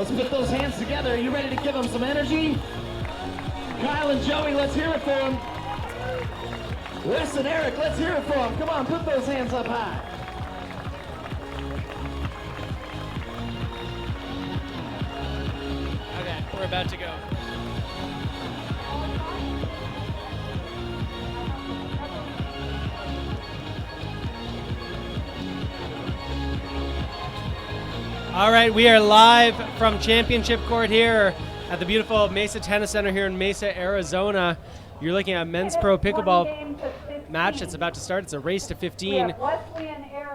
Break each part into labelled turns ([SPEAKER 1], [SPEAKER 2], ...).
[SPEAKER 1] Let's put those hands together. Are you ready to give them some energy? Kyle and Joey, let's hear it for them. Wes and Eric, let's hear it for them. Come on, put those hands up high.
[SPEAKER 2] Okay, we're about to go. All right, we are live from Championship Court here at the beautiful Mesa Tennis Center here in Mesa, Arizona. You're looking at a men's pro pickleball match that's about to start. It's a race to 15.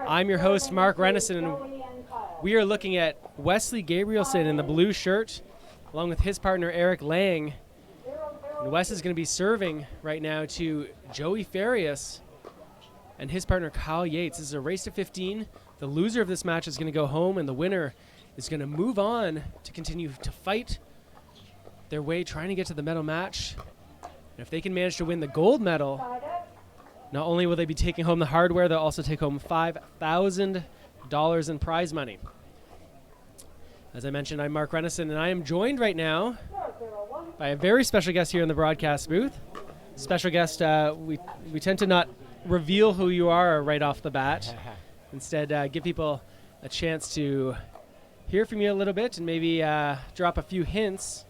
[SPEAKER 2] I'm your host, Mark Rennison, and we are looking at Wesley Gabrielsen in the blue shirt, along with his partner, E.Lange. And Wes is going to be serving right now to J.Farias and his partner, K.Yates. This is a race to 15. The loser of this match is going to go home, and the winner is going to move on to continue to fight their way, trying to get to the medal match. And if they can manage to win the gold medal, not only will they be taking home the hardware, they'll also take home $5,000 in prize money. As I mentioned, I'm Mark Rennison, and I am joined right now by a very special guest here in the broadcast booth. Special guest, we tend to not reveal who you are right off the bat. Instead, give people a chance to hear from you a little bit and maybe drop a few hints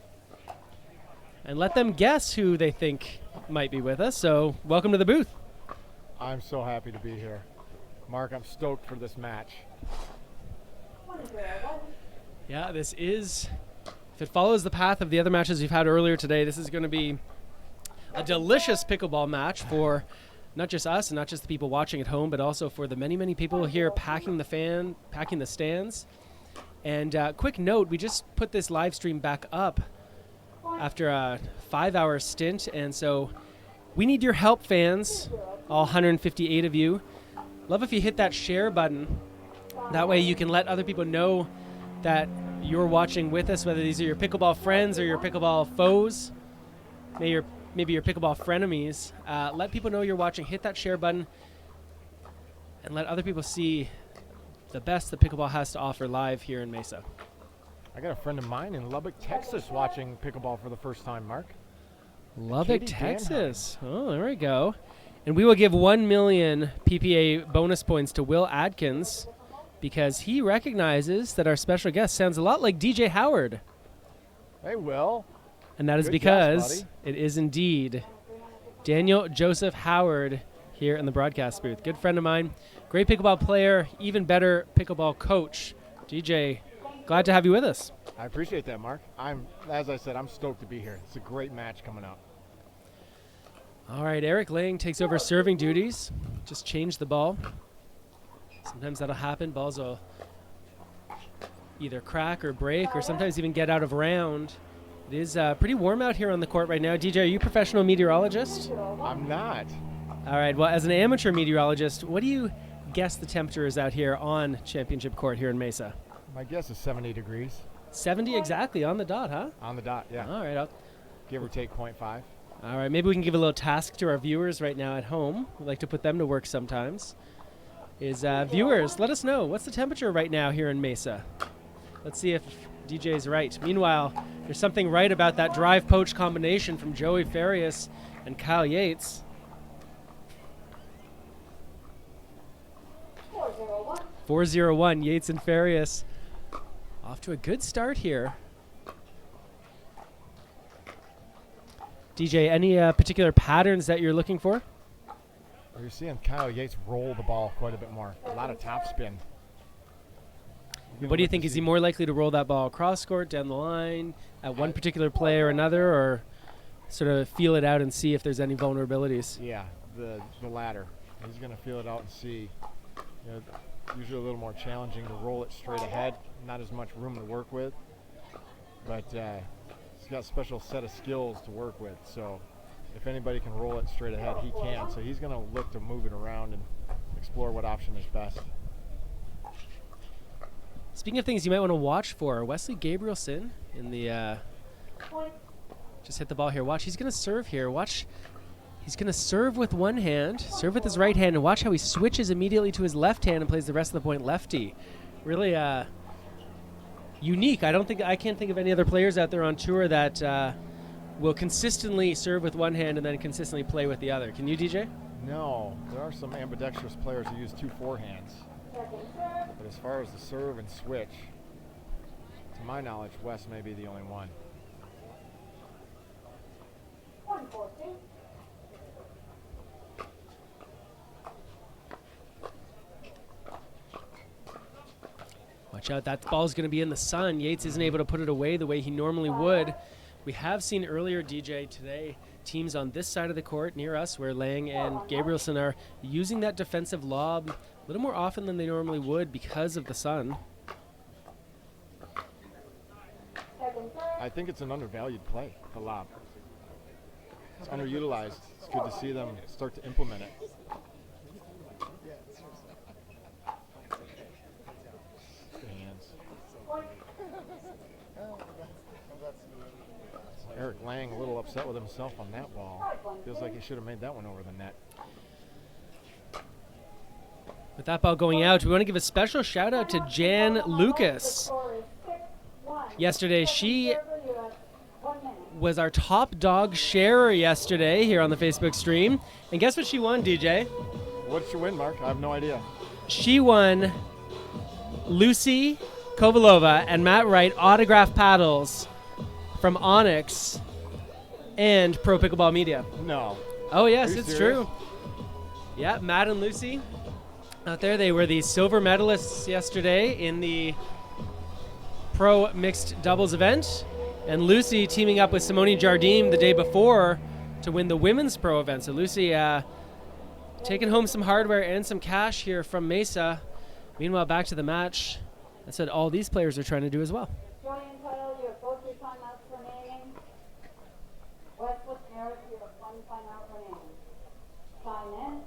[SPEAKER 2] and let them guess who they think might be with us. So welcome to the booth.
[SPEAKER 3] I'm so happy to be here. Mark, I'm stoked for this match.
[SPEAKER 2] Yeah, this is, if it follows the path of the other matches we've had earlier today, this is going to be a delicious pickleball match for not just us and not just the people watching at home, but also for the many, many people here packing the stands. And quick note, we just put this live stream back up after a 5-hour stint, and so we need your help, fans, all 158 of you. Love if you hit that share button. That way you can let other people know that you're watching with us, whether these are your pickleball friends or your pickleball foes. Maybe your pickleball frenemies. Let people know you're watching. Hit that share button and let other people see the best that pickleball has to offer live here in Mesa.
[SPEAKER 3] I got a friend of mine in Lubbock, Texas watching pickleball for the first time, Mark.
[SPEAKER 2] Lubbock, Texas. Oh, there we go. And we will give 1 million PPA bonus points to Will Adkins because he recognizes that our special guest sounds a lot like DJ Howard.
[SPEAKER 3] Hey, Will.
[SPEAKER 2] And that is
[SPEAKER 3] Good
[SPEAKER 2] because
[SPEAKER 3] guess,
[SPEAKER 2] it is indeed Daniel Joseph Howard here in the broadcast booth. Good friend of mine, great pickleball player, even better pickleball coach. DJ, glad to have you with us.
[SPEAKER 3] I appreciate that, Mark. As I said, I'm stoked to be here. It's a great match coming up.
[SPEAKER 2] All right, E.Lange takes over serving duties. Just change the ball. Sometimes that'll happen. Balls will either crack or break or sometimes even get out of round. It is pretty warm out here on the court right now. DJ, are you a professional meteorologist?
[SPEAKER 3] I'm not.
[SPEAKER 2] All right, well, as an amateur meteorologist, what do you guess the temperature is out here on Championship Court here in Mesa?
[SPEAKER 3] My guess is 70 degrees.
[SPEAKER 2] 70 exactly, on the dot, huh?
[SPEAKER 3] On the dot, yeah.
[SPEAKER 2] All right.
[SPEAKER 3] Give or take 0.5.
[SPEAKER 2] All right, maybe we can give a little task to our viewers right now at home. We like to put them to work sometimes. Viewers, let us know, what's the temperature right now here in Mesa? Let's see if DJ's right. Meanwhile, there's something right about that drive poach combination from J.Farias and K.Yates. 4-0-1, Yates and Farias. Off to a good start here. DJ, any particular patterns that you're looking for?
[SPEAKER 3] Well, you're seeing K.Yates roll the ball quite a bit more. A lot of topspin.
[SPEAKER 2] What do you think? Is he more likely to roll that ball across court, down the line, at one particular play or another, or sort of feel it out and see if there's any vulnerabilities?
[SPEAKER 3] Yeah, the latter. He's going to feel it out and see. Usually a little more challenging to roll it straight ahead. Not as much room to work with. But he's got a special set of skills to work with. So if anybody can roll it straight ahead, he can. So he's going to look to move it around and explore what option is best.
[SPEAKER 2] Speaking of things you might want to watch for, Wesley Gabrielsen in the just hit the ball here. Watch, he's going to serve here. Watch, he's going to serve with one hand, serve with his right hand, and watch how he switches immediately to his left hand and plays the rest of the point lefty. Really unique. I can't think of any other players out there on tour that will consistently serve with one hand and then consistently play with the other. Can you, DJ?
[SPEAKER 3] No, there are some ambidextrous players who use 2 forehands. But as far as the serve and switch, to my knowledge, Wes may be the only one.
[SPEAKER 2] Watch out, that ball's going to be in the sun. Yates isn't able to put it away the way he normally would. We have seen earlier, DJ, today, teams on this side of the court near us where E.Lange and Gabrielsen are using that defensive lob a little more often than they normally would because of the sun.
[SPEAKER 3] I think it's an undervalued play, the lob. It's underutilized. It's good to see them start to implement it. Good hands. Eric Lang a little upset with himself on that ball. Feels like he should have made that one over the net.
[SPEAKER 2] With that ball going out, we want to give a special shout out to Jan Lucas. Yesterday, she was our top dog sharer yesterday here on the Facebook stream. And guess what she won, DJ?
[SPEAKER 3] What did she win, Mark? I have no idea.
[SPEAKER 2] She won Lucy Kovalova and Matt Wright autograph paddles from Onyx and Pro Pickleball Media.
[SPEAKER 3] No.
[SPEAKER 2] Oh, yes,
[SPEAKER 3] Are you
[SPEAKER 2] it's
[SPEAKER 3] serious?
[SPEAKER 2] true. Yeah, Matt and Lucy out there. They were the silver medalists yesterday in the Pro Mixed Doubles event. And Lucy teaming up with Simone Jardim the day before to win the Women's Pro event. So Lucy taking home some hardware and some cash here from Mesa. Meanwhile, back to the match. That's what all these players are trying to do as well.
[SPEAKER 4] Julian Tuttle, you have both your timeouts remaining. Westwood Eric, you have 1 timeout remaining. Time in.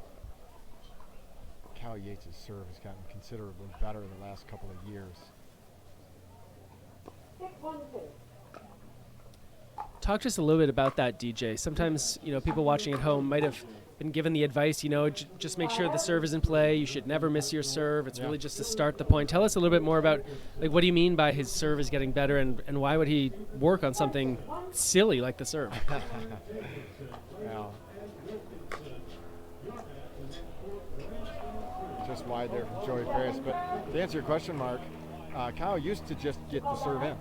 [SPEAKER 3] K.Yates' serve has gotten considerably better the last couple of years.
[SPEAKER 4] 6-1-2.
[SPEAKER 2] Talk to us a little bit about that, DJ. Sometimes, people watching at home might have been given the advice, just make sure the serve is in play. You should never miss your serve. It's really just to start the point. Tell us a little bit more about, what do you mean by his serve is getting better, and why would he work on something silly like the serve?
[SPEAKER 3] Well, just wide there from J.Farias. But to answer your question, Mark, Kyle used to just get the serve in.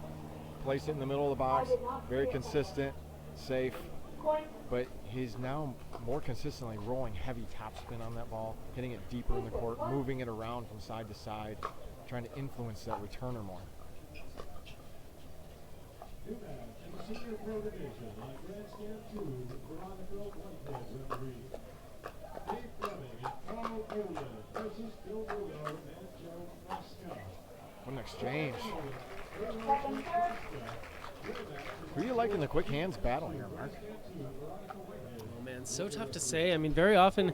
[SPEAKER 3] Place it in the middle of the box, very consistent, safe, but he's now more consistently rolling heavy topspin on that ball, hitting it deeper in the court, moving it around from side to side, trying to influence that returner more. What an exchange. Who are you liking the quick hands battle here, Mark?
[SPEAKER 2] Oh man, so tough to say. I mean, very often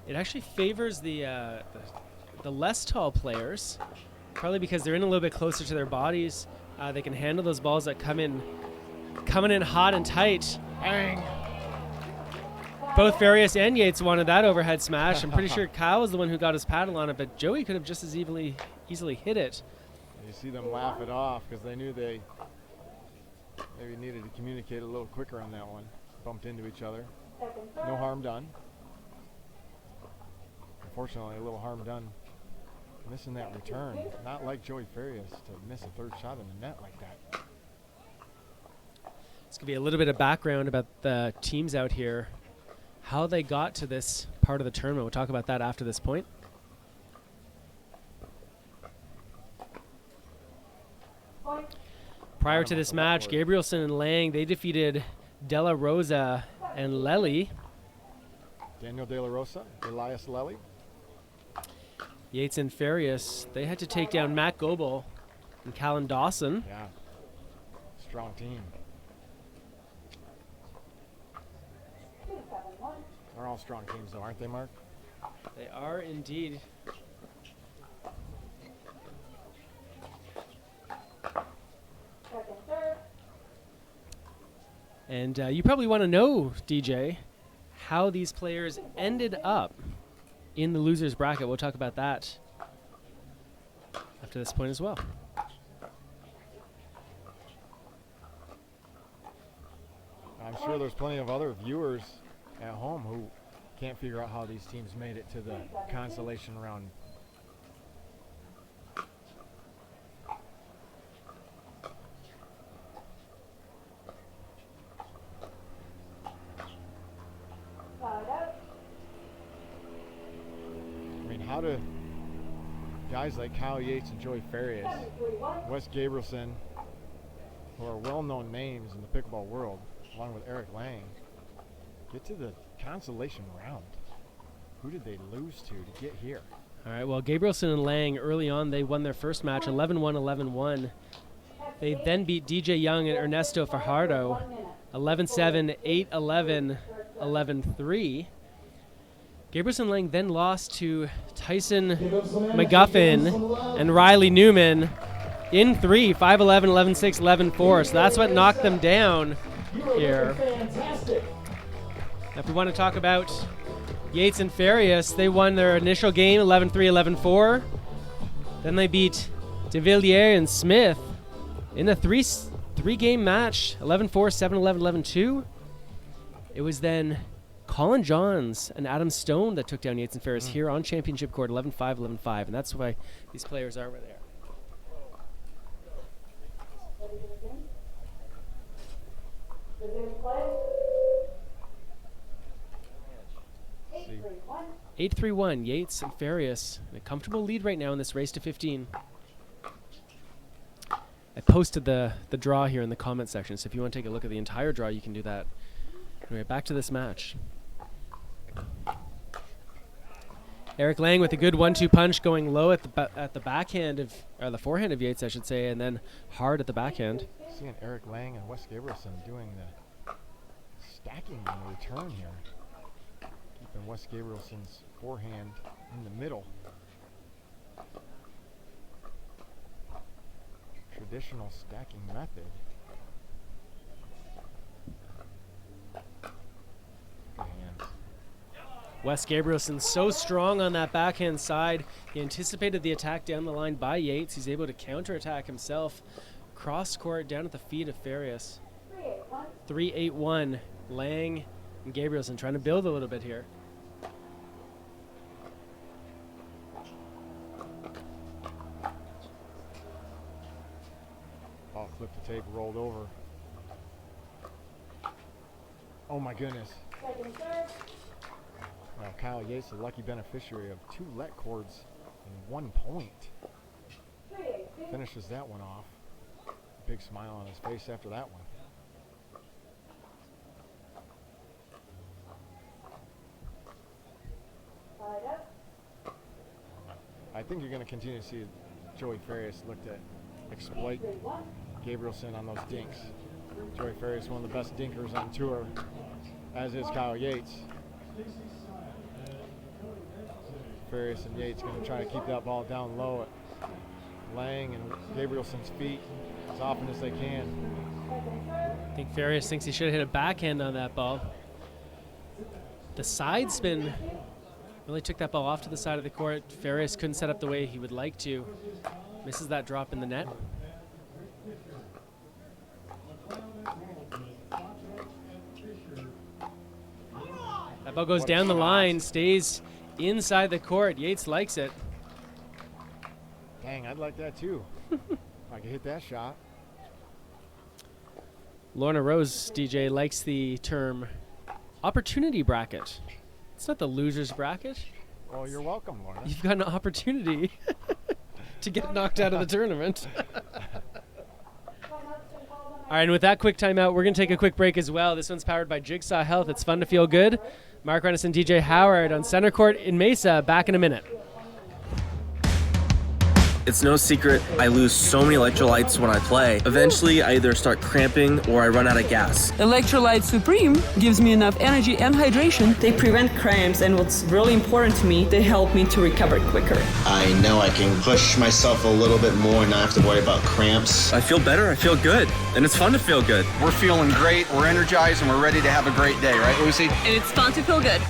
[SPEAKER 2] it actually favors the less tall players, probably because they're in a little bit closer to their bodies. They can handle those balls that coming in hot and tight.
[SPEAKER 3] Bang!
[SPEAKER 2] Both Farias and Yates wanted that overhead smash. I'm pretty sure Kyle was the one who got his paddle on it, but Joey could have just as easily hit it.
[SPEAKER 3] You see them laugh it off because they knew they maybe needed to communicate a little quicker on that one. Bumped into each other. No harm done. Unfortunately, a little harm done missing that return. Not like J.Farias to miss a third shot in the net like that.
[SPEAKER 2] Let's give you a little bit of background about the teams out here, how they got to this part of the tournament. We'll talk about that after this point. Prior to this match, Gabrielsen and Lang, they defeated Della Rosa and Lely.
[SPEAKER 3] Daniel De La Rosa, Elias Lely.
[SPEAKER 2] Yates and Farias, they had to take down Matt Goebel and Callan Dawson.
[SPEAKER 3] Yeah, strong team. They're all strong teams though, aren't they, Mark?
[SPEAKER 2] They are indeed. And you probably want to know, DJ, how these players ended up in the losers bracket. We'll talk about that after this point as well.
[SPEAKER 3] I'm sure there's plenty of other viewers at home who can't figure out how these teams made it to the consolation round. I mean, how do guys like K.Yates and J.Farias, W.Gabrielsen, who are well-known names in the pickleball world, along with E.Lange, get to the consolation round? Who did they lose to get here?
[SPEAKER 2] All right, well, Gabrielsen and Lange, early on, they won their first match, 11-1, 11-1. They then beat DJ Young and Ernesto Fajardo, 11-7, 8-11, 11-3. Gabrielsen and Lange then lost to Tyson McGuffin and Riley Newman in 3, 5-11, 11-6, 11-4. So that's what knocked them down here. Now, if we want to talk about Yates and Farias, they won their initial game 11-3, 11-4. Then they beat De Villiers and Smith in a three-game match, 11-4, 7-11, 11-2. It was then Colin Johns and Adam Stone that took down Yates and Farias here on championship court, 11-5, 11-5, and that's why these players are over there.
[SPEAKER 3] See.
[SPEAKER 2] 8-3-1, Yates and Farias in a comfortable lead right now in this race to 15. I posted the draw here in the comment section, so if you want to take a look at the entire draw, you can do that. Anyway, back to this match. E.Lange with a good 1-2 punch, going low at the backhand of, or the forehand of Yates, I should say, and then hard at the backhand.
[SPEAKER 3] Seeing E.Lange and W.Gabrielsen doing the stacking on the return here, keeping W.Gabrielsen's forehand in the middle. Traditional stacking method. Good hands.
[SPEAKER 2] W.Gabrielsen so strong on that backhand side. He anticipated the attack down the line by Yates. He's able to counterattack himself. Cross court down at the feet of Farias. 3-8-1. Lange and Gabrielsen trying to build a little bit here.
[SPEAKER 3] Oh, flipped the tape, rolled over. Oh my goodness. Well, K.Yates, the lucky beneficiary of 2 let cords in 1 point. Finishes that one off. Big smile on his face after that one. I think you're going to continue to see J.Farias look to exploit Gabrielsen on those dinks. J.Farias, one of the best dinkers on tour, as is K.Yates. Farias and Yates going to try to keep that ball down low at Lange and Gabrielsen's feet as often as they can.
[SPEAKER 2] I think Farias thinks he should have hit a backhand on that ball. The side spin really took that ball off to the side of the court. Farias couldn't set up the way he would like to. Misses that drop in the net. That ball goes down the line, stays inside the court. Yates likes it.
[SPEAKER 3] Dang, I'd like that too. If I could hit that shot.
[SPEAKER 2] Lorna Rose, DJ, likes the term opportunity bracket. It's not the loser's bracket.
[SPEAKER 3] Well, you're welcome, Lorna.
[SPEAKER 2] You've got an opportunity to get knocked out of the tournament. All right, and with that quick timeout, we're going to take a quick break as well. This one's powered by Jigsaw Health. It's fun to feel good. Mark Rennes and DJ Howard on center court in Mesa. Back in a minute.
[SPEAKER 5] It's no secret, I lose so many electrolytes when I play. Eventually, I either start cramping or I run out of gas.
[SPEAKER 6] Electrolyte Supreme gives me enough energy and hydration.
[SPEAKER 7] They prevent cramps, and what's really important to me, they help me to recover quicker.
[SPEAKER 8] I know I can push myself a little bit more and not have to worry about cramps.
[SPEAKER 5] I feel better, I feel good, and it's fun to feel good.
[SPEAKER 9] We're feeling great, we're energized, and we're ready to have a great day, right, Lucy?
[SPEAKER 6] And it's fun to feel good.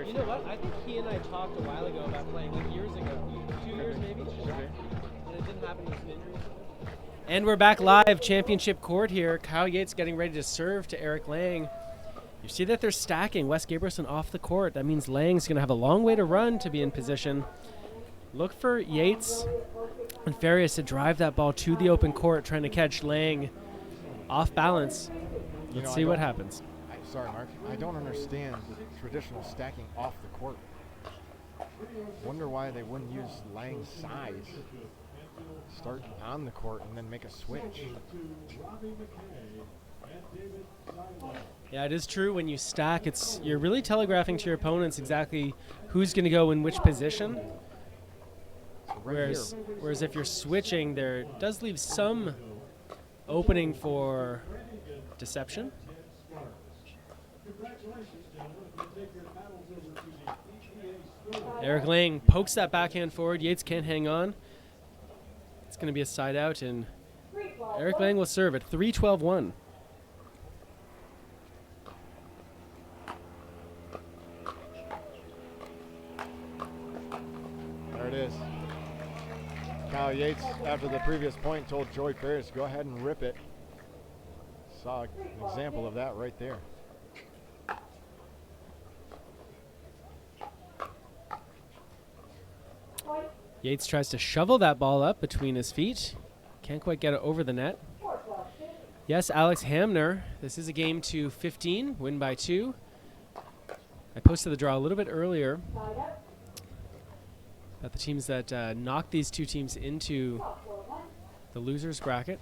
[SPEAKER 2] You know what? I think he and I talked a while ago about playing, like years ago. 2 years maybe? And it didn't happen. And we're back live, championship court here. K.Yates getting ready to serve to E.Lange. You see that they're stacking. W.Gabrielsen off the court. That means Lange's going to have a long way to run to be in position. Look for Yates and Farias to drive that ball to the open court, trying to catch Lange off balance. Let's see what happens.
[SPEAKER 3] Sorry, Mark. I don't understand traditional stacking off the court. Wonder why they wouldn't use Lange's size. Start on the court and then make a switch.
[SPEAKER 2] Yeah, it is true. When you stack, you're really telegraphing to your opponents exactly who's going to go in which position. Whereas if you're switching, there does leave some opening for deception. E.Lange pokes that backhand forward. Yates can't hang on. It's going to be a side out, and E.Lange will serve at 3-12-1.
[SPEAKER 3] There it is. K.Yates, after the previous point, told J.Farias, go ahead and rip it. Saw an example of that right there.
[SPEAKER 2] Yates tries to shovel that ball up between his feet. Can't quite get it over the net. Yes, Alex Hamner. This is a game to 15, win by 2. I posted the draw a little bit earlier about the teams that knocked these two teams into the losers bracket.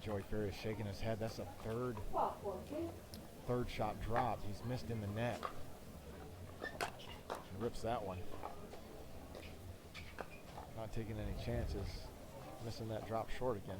[SPEAKER 3] J.Farias shaking his head. That's a third shot drop. He's missed in the net. He rips that one. Not taking any chances. Missing that drop short again.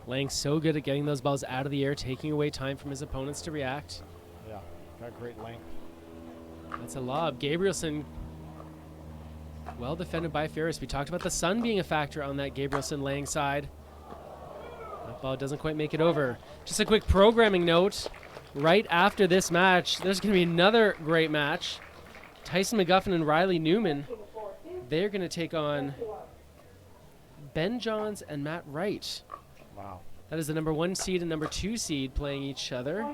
[SPEAKER 2] Lange's so good at getting those balls out of the air, taking away time from his opponents to react.
[SPEAKER 3] Yeah, got great length.
[SPEAKER 2] That's a lob. Gabrielsen, well defended by Farias. We talked about the sun being a factor on that Gabrielsen-Lange side. That ball doesn't quite make it over. Just a quick programming note. Right after this match, there's going to be another great match. Tyson McGuffin and Riley Newman. They're going to take on Ben Johns and Matt Wright.
[SPEAKER 3] Wow.
[SPEAKER 2] That is the number 1 seed and number 2 seed playing each other.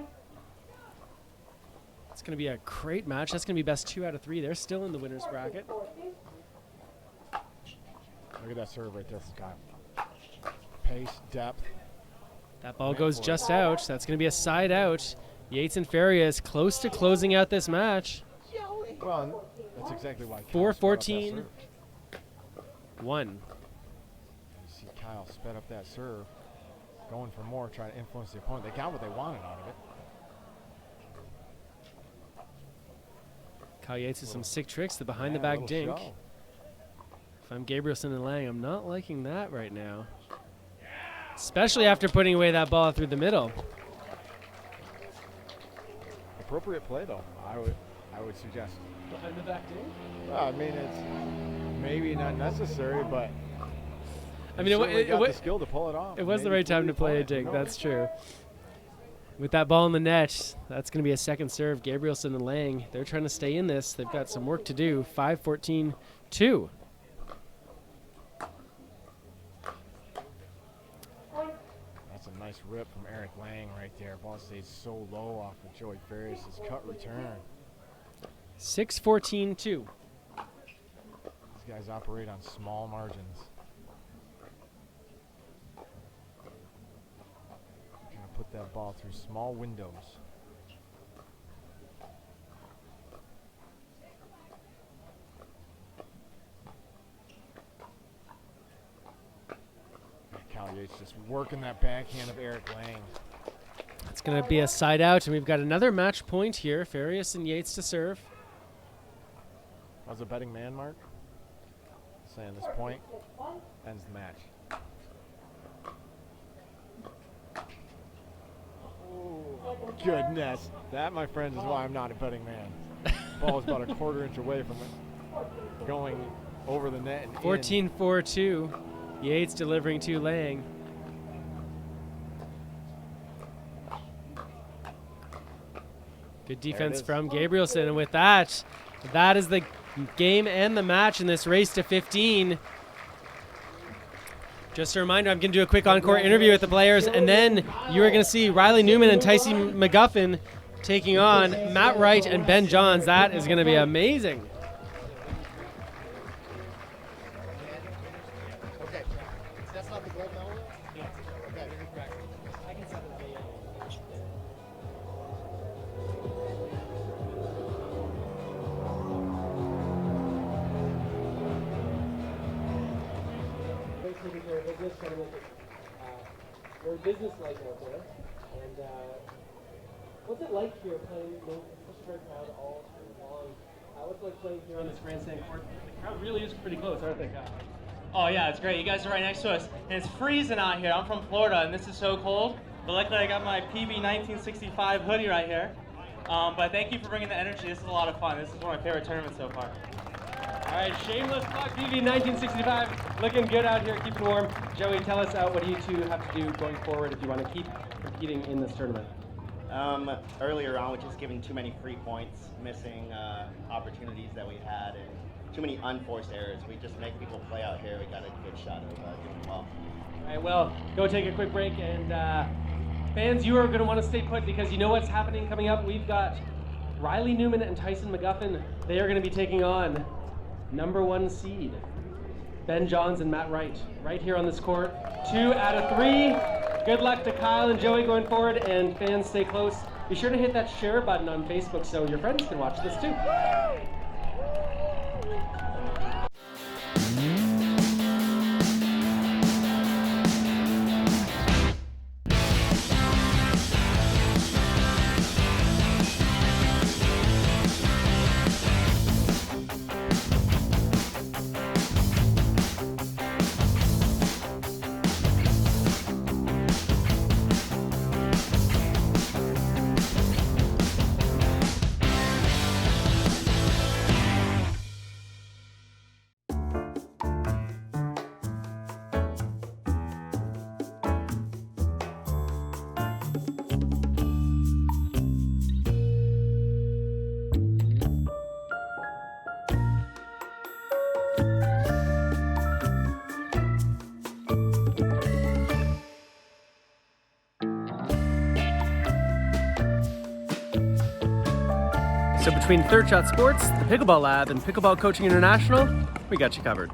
[SPEAKER 2] It's going to be a great match. That's going to be best 2 out of 3. They're still in the winner's bracket.
[SPEAKER 3] Look at that serve right there, Scott. Pace, depth.
[SPEAKER 2] That ball goes just out. That's going to be a side out. Yates and Farias close to closing out this match.
[SPEAKER 3] Well, that's exactly why.
[SPEAKER 2] 4-14-1.
[SPEAKER 3] You see Kyle sped up that serve, going for more, trying to influence the opponent. They got what they wanted out of it.
[SPEAKER 2] K.Yates has some sick tricks, the behind-the-back dink.
[SPEAKER 3] Show.
[SPEAKER 2] If I'm Gabrielsen and Lange, I'm not liking that right now. Especially after putting away that ball through the middle.
[SPEAKER 3] Appropriate play, though, I would suggest.
[SPEAKER 2] Behind-the-back dink?
[SPEAKER 3] Well, I mean, it's maybe not necessary, but
[SPEAKER 2] I mean,
[SPEAKER 3] it got the skill to pull it off.
[SPEAKER 2] It was the right time to play a dink. That's true. With that ball in the net, that's going to be a second serve. Gabrielsen and Lange, they're trying to stay in this. They've got some work to do. 5-14-2.
[SPEAKER 3] That's a nice rip from E.Lange right there. Ball stays so low off of J.Farias' cut return.
[SPEAKER 2] 6-14-2.
[SPEAKER 3] These guys operate on small margins. Put that ball through small windows. K.Yates just working that backhand of E.Lange.
[SPEAKER 2] It's going to be a side out, and we've got another match point here. Farias and Yates to serve.
[SPEAKER 3] How's a betting man, Mark? Saying this point ends the match. Goodness. That, my friends, is why I'm not a betting man. Ball is about a quarter inch away from it. going over the net and in.
[SPEAKER 2] 14-4-2. Yates delivering to Lange. Good defense from Gabrielsen, and with that, that is the game and the match in this race to 15. Just a reminder, I'm going to do a quick encore interview with the players, and then you are going to see Riley Newman and Tyson McGuffin taking on Matt Wright and Ben Johns. That is going to be amazing.
[SPEAKER 10] We're business-like out there, and what's it like here playing, especially very crowd all long? What's it like playing here on this grandstand court? The crowd really is pretty close, aren't they, Kyle?
[SPEAKER 11] Oh yeah, it's great. You guys are right next to us, and it's freezing out here. I'm from Florida, and this is so cold. But luckily, I got my PB 1965 hoodie right here. But thank you for bringing the energy. This is a lot of fun. This is one of my favorite tournaments so far.
[SPEAKER 10] All right, shameless plug, PB 1965, looking good out here, keeping warm. Joey, tell us what do you two have to do going forward if you want to keep competing in this tournament?
[SPEAKER 12] Earlier on, we're just giving too many free points, missing opportunities that we had, and too many unforced errors. We just make people play out here. We got a good shot of doing well.
[SPEAKER 10] All right, well, go take a quick break, and fans, you are going to want to stay put because you know what's happening coming up. We've got Riley Newman and Tyson McGuffin. They are going to be taking on #1 seed Ben Johns and Matt Wright right here on this court. 2 out of 3. Good luck to Kyle and Joey going forward, and fans, stay close. Be sure to hit that share button on Facebook so your friends can watch this too.
[SPEAKER 2] So between Third Shot Sports, the Pickleball Lab, and Pickleball Coaching International, we got you covered.